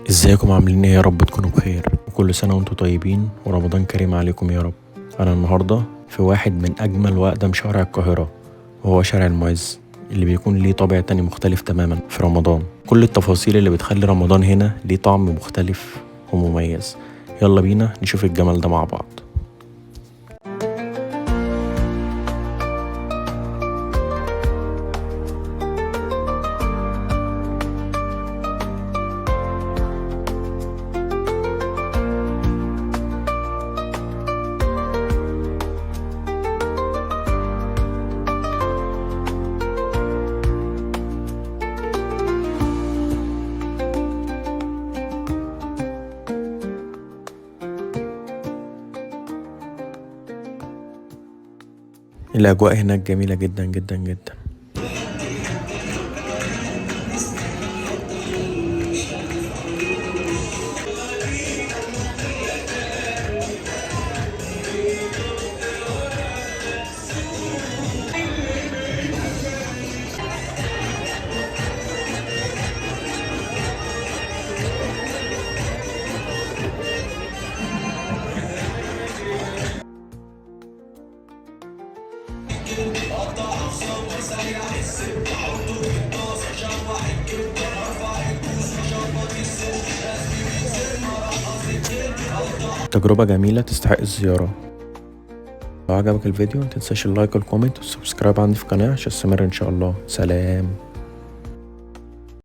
ازيكم عاملين ايه؟ يا رب تكونوا بخير وكل سنة وانتم طيبين ورمضان كريم عليكم يا رب. انا النهاردة في واحد من اجمل واقدم شوارع القاهرة، وهو شارع المعز، اللي بيكون ليه طابع تاني مختلف تماما في رمضان. كل التفاصيل اللي بتخلي رمضان هنا ليه طعم مختلف ومميز. يلا بينا نشوف الجمال ده مع بعض. الاجواء هناك جميلة جدا جدا جدا. تجربة جميلة تستحق الزيارة. لو عجبك الفيديو متنساش اللايك والكومنت والسبسكرايب عندي في القناة عشان استمر ان شاء الله. سلام.